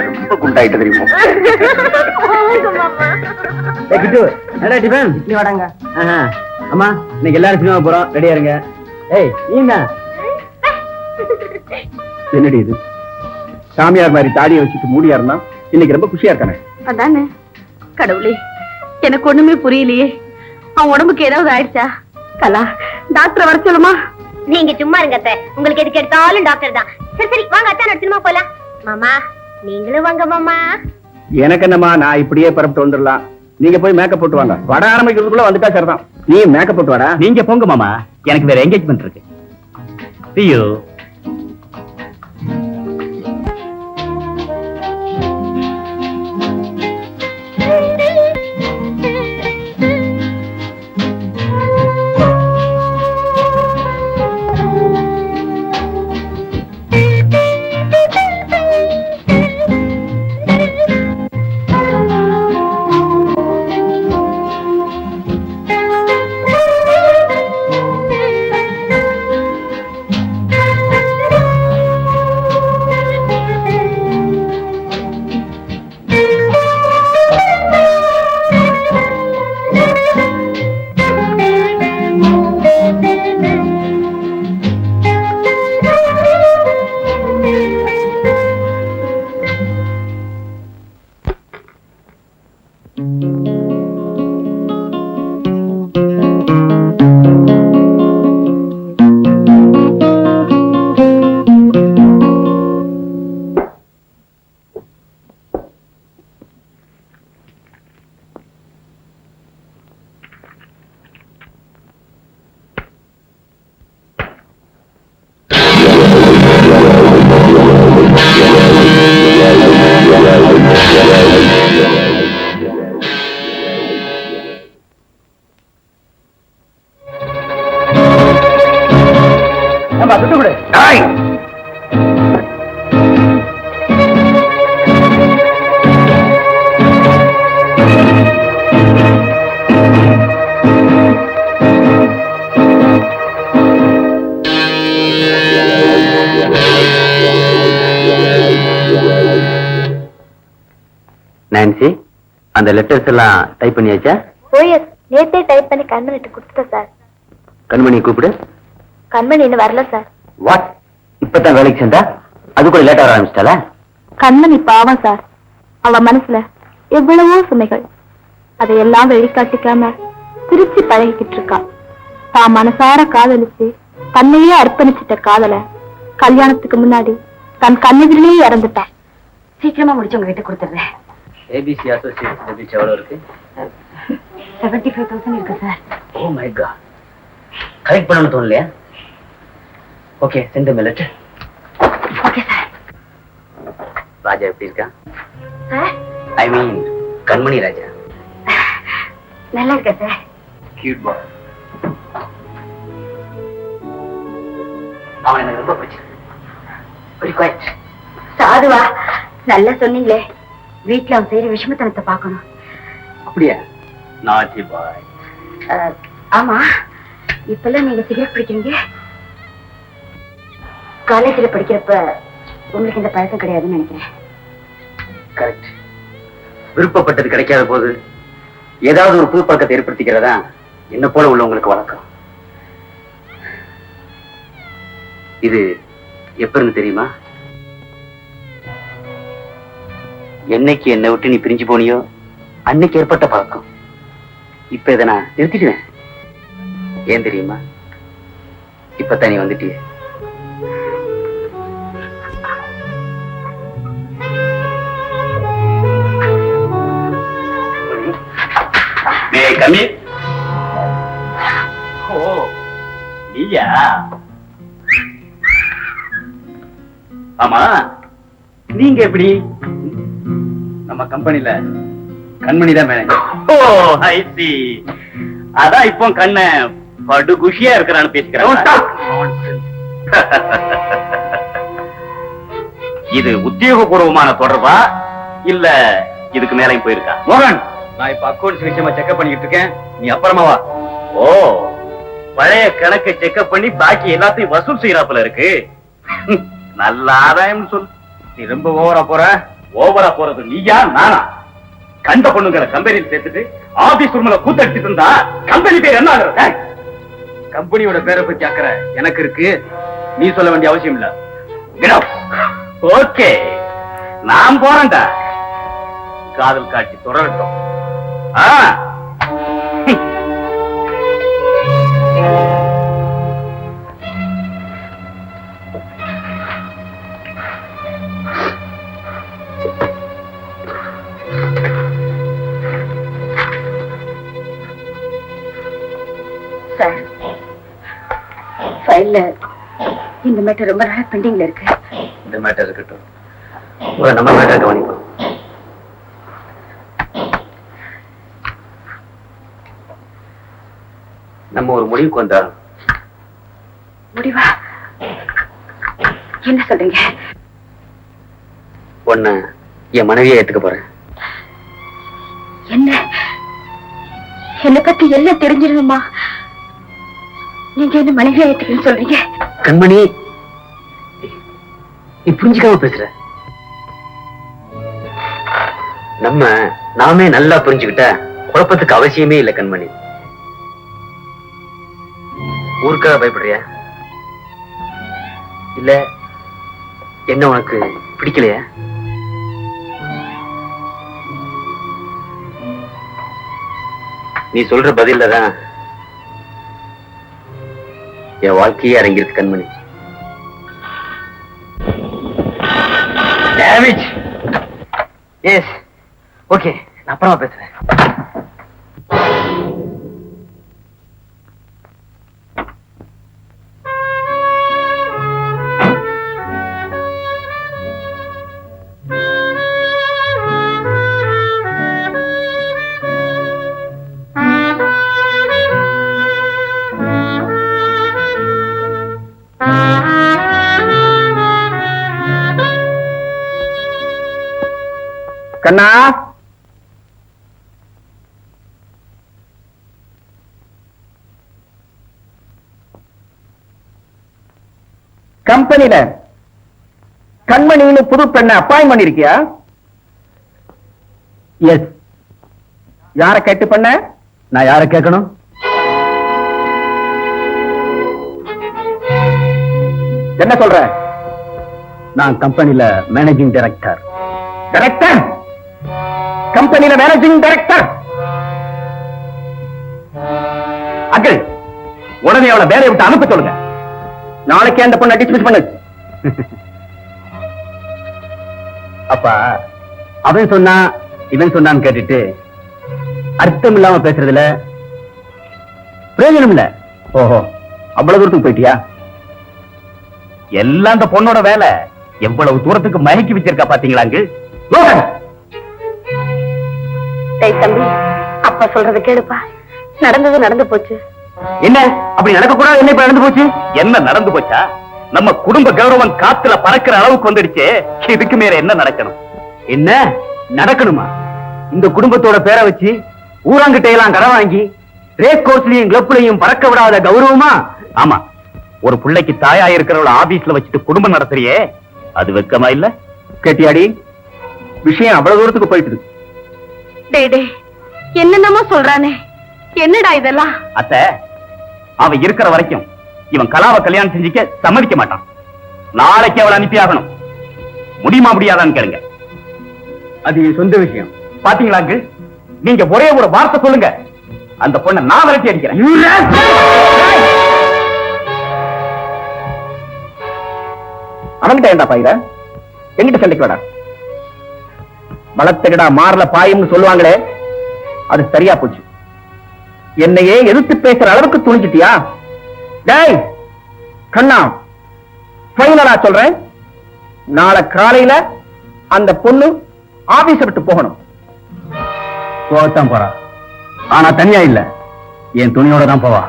ரொம்ப குண்டாயிட்டு தெரியுமா? அம்மா இன்னைக்கு எல்லாரும் சினிமா போறோம், ரெடியா இருங்க. ஏய் நீங்க என்னடி இது? சாமியார் மாதிரி தாடியை வச்சுட்டு மூடியா இருந்தா இன்னைக்கு ரொம்ப குஷியா இருக்கானே. அதானே கடவுளே, எனக்கு ஒண்ணுமே புரியலையே. அவன் உடம்புக்கு ஏதாவது ஆயிடுச்சா? கலா, டாக்டர் வர சொல்லுமா? நீங்க சும்மா இருங்க அத்தை, உங்களுக்கு எதுக்கு எடுத்தாலும் டாக்டர் தான். சரி சரி வாங்க அத்தை, நடத்துமா போலாம். மாமா நீங்களும் வாங்க மாமா. எனக்கு என்னம்மா, நான் இப்படியே பரப்பிட்டு வந்துடலாம். நீங்க போய் மேக்கப் போட்டு வாங்க. வட ஆரம்பிக்கிறதுக்குள்ள வந்துட்டா சரிதான். நீ மேக்கப் போட்டு வாடா. நீங்க போங்க மாமா, எனக்கு வேற என்கேஜ்மெண்ட் இருக்கு. See you. நான்சி, அந்த லெட்டர்ஸ் எல்லாம் டைப் பண்ணியாச்சா? ஓஎஸ், நேத்தே டைப் பண்ணி கண்மணிட்டு கொடுத்துட்டேன் சார். கண்மணி கூப்பிடு. கண்மணி இன்னும் வரல சார். வாட், இப்பதான் வேலைக்கு சேர்ந்தா? அது கூட லேட் ஆக ஆரம்பிச்சிட்டால? கண்மணி பாவம் சார், அவ மனசுல எவ்வளவோ சுமைகள், அதையெல்லாம் வெளிக்காட்டிக்காம திருச்சி பழகிக்கிட்டு இருக்கா. தான் மனசார காதலிச்சு தன்னையே அர்ப்பணிச்சிட்ட காதல கல்யாணத்துக்கு முன்னாடி தன் கண்ணெதிரிலேயே இறந்துட்டான். சீக்கிரமா முடிச்சு உங்க கிட்ட கொடுத்துடுறேன். ஏபிசி அசோசியேட் டெபிட் எவ்வளவு இருக்கு? 75,000 இருக்கு sir. Oh my god, correct பண்ணணும்னு தோணலையா? Okay, send me letter. Okay sir. Raja எப்படி இருக்கா? சார் ஐ மீன் கண்மணி ராஜா. நல்லா இருக்கா சார்? கியூட் பாய். அவன் எனக்கு ரொம்ப பிடிச்சிருக்கு. சாதுவா, நல்லா சொன்னீங்களே. வீட்டுல அவன் செய்யற விஷமத்தனத்தை பார்க்கணும். அப்படியா? நாட்டி பாய். ஆமா, இப்பெல்லாம் நீங்க சிகரெட் பிடிக்கிறீங்க. காலேஜ்ல படிக்கிறப்ப உங்களுக்கு இந்த பழக்கம் கிடையாதுன்னு நினைக்கிறேன். கரெக்ட். விருப்பப்பட்டது கிடைக்காத போது ஏதாவது ஒரு புது பழக்கத்தை ஏற்படுத்திக்கிறதா என்ன போல உள்ளவங்களுக்கு வழக்கம். இது எப்ப இருந்து தெரியுமா? என்னைக்கு என்னை விட்டு நீ பிரிஞ்சு போனியோ அன்னைக்கு ஏற்பட்ட பழக்கம். இப்ப இதை நான் நிறுத்திடுவேன். ஏன் தெரியுமா? இப்பதான் நீ வந்துட்டிய. கம்மி. ஓ நீயா? ஆமா, நீங்க எப்படி? நம்ம கம்பெனில கண்மணி தான் மேனேஜர். ஓ ஐ சி. அதான் இப்போ கண்ண படு குஷியா இருக்கிறான்னு பேசிக்கிறேன். இது உத்தியோகபூர்வமான தொடர்பா இல்ல இதுக்கு மேலையும் போயிருக்கா? மோகன், நான் இப்ப அக்கௌண்ட்ஸ் விஷயமா செக்அப் பண்ணிட்டு இருக்கேன். நீ அப்புறமா வா. ஓ, பழைய கணக்கை செக்அப் பண்ணி பாக்கி எல்லாத்தையும் வசூல் செய்யறாப்புல இருக்கு. நல்ல ஆதாயம் சொல்லு. நீ ரொம்ப ஓவரா போற. ஓவரா போறது நீயா நானா? கண்ட பொண்ணுங்களை கம்பெனியில் சேர்த்துட்டு ஆபீஸ் ரூம்ல கூத்தடிச்சிட்டு இருந்தா கம்பெனி பேர் என்ன ஆகுறது? கம்பெனியோட பேரை பத்தி அக்கறை எனக்கு இருக்கு, நீ சொல்ல வேண்டிய அவசியம் இல்ல. ஓகே, நான் போறேன்டா. காதல் காட்சி தொடரட்டும். சார், ஃபைல்ல இந்த மேட்டர் ரொம்ப நாளா பெண்டிங்ல இருக்கு. இந்த மேட்டர் இருக்கட்டும், நம்ம மேட்டர் கவனிப்போம். நம்ம ஒரு முடிவுக்கு வந்தா. முடிவா? என்ன சொல்றீங்க? ஒண்ணு என் மனைவியை ஏத்துக்க போறேன். என்ன? என்னை பத்தி எல்லாம் தெரிஞ்சிருமா? நீங்க என்ன மனைவியா ஏத்துக்கன்னு சொல்றீங்க? கண்மணி, நீ புரிஞ்சுக்காம பேசுற. நாமே நல்லா புரிஞ்சுக்கிட்ட குழப்பத்துக்கு அவசியமே இல்லை கண்மணி. ஊருக்காக பயப்படுறியா? இல்ல என்ன உனக்கு பிடிக்கலையா? நீ சொல்ற பதில்ல தான் என் வாழ்க்கையே அடங்கியிருக்கு கண்மணி. டேமேஜ். எஸ், ஓகே, நான் அப்புறமா பேசுறேன். கண்ணா, கம்பெனில கண்மணின்னு புது பெண்ணை அப்பாயின் பண்ணிருக்கியா? எஸ். யார கேட்டு பண்ண? நான் யார கேட்கணும்? என்ன சொல்ற? நான் கம்பெனில மேனேஜிங் டைரக்டர். டைரக்டர்? கம்பெனில மேனேஜிங் டைரக்டர்? அங்கிள், உடனே அவளை வேலையை விட்டு அனுப்ப சொல்லுங்க. நாளைக்கே அந்த பொண்ணை டிஸ்மிஸ் பண்ணு. அப்பா, அவன் சொன்னா இவன் சொன்னான்னு கேட்டுட்டு அர்த்தம் இல்லாம பேசுறதுல பிரயோஜனம் இல்ல. ஓஹோ, அவ்வளவு தூரத்துக்கு போயிட்டியா? எல்லாம் அந்த பொண்ணோட வேலை. எவ்வளவு தூரத்துக்கு மயக்கி வச்சிருக்கா பாத்தீங்களாங்க. தம்பி, அப்பா சொல்றது கேளுப்பா. நடந்தது நடந்து போச்சு. என்ன அப்படி நடக்க கூடாது? என்ன இப்ப நடந்து போச்சு? என்ன நடந்து போச்சா? நம்ம குடும்ப கௌரவம் காத்துல பறக்கிற அளவுக்கு வந்துடுச்சு. இதுக்கு மேல என்ன நடக்கணும்? என்ன நடக்கணுமா? இந்த குடும்பத்தோட பேரை வச்சு ஊராங்கிட்ட எல்லாம் கடன் வாங்கி ரேஸ் கோர்ஸ்லயும் கிளப்லயும் பறக்க விடாத கௌரவமா? ஆமா, ஒரு பிள்ளைக்கு தாயா இருக்கிறவள ஆபீஸ்ல வச்சுட்டு குடும்பம் நடத்துறியே, அது வெக்கமா இல்ல? கேட்டியாடி, விஷயம் அவ்வளவு தூரத்துக்கு போயிட்டு. என்னென்னமோ சொல்றானே, என்னடா இதெல்லாம்? அத்த, அவன் இருக்கிற வரைக்கும் இவன் கலாவை கல்யாணம் செஞ்சுக்க சம்மதிக்க மாட்டான். நாளைக்கு அவளை அனுப்பி ஆகணும். முடியுமா முடியாதான்னு கேளுங்க. அது என் சொந்த விஷயம். பாத்தீங்களாங்க, நீங்க ஒரே ஒரு வார்த்தை சொல்லுங்க, அந்த பொண்ணை நான் விரட்டி அடிக்கிறேன். அவன்கிட்ட ஏண்டா பாயிர? எங்கிட்ட சண்டைக்கு வேடா. வளர்த்தகடா மாறல பாயும்னு சொல்லுவாங்களே, அது சரியா போச்சு. என்னையே எதிர்த்து பேசுற அளவுக்கு துணிச்சிட்டியா? டேய் கண்ணா, ஃபைனலா சொல்றேன், நாளை காலையில அந்த பொண்ணு ஆபீஸ விட்டு போகணும். போகத்தான் போறா, ஆனா தனியா இல்ல, என் துணியோட தான் போவா.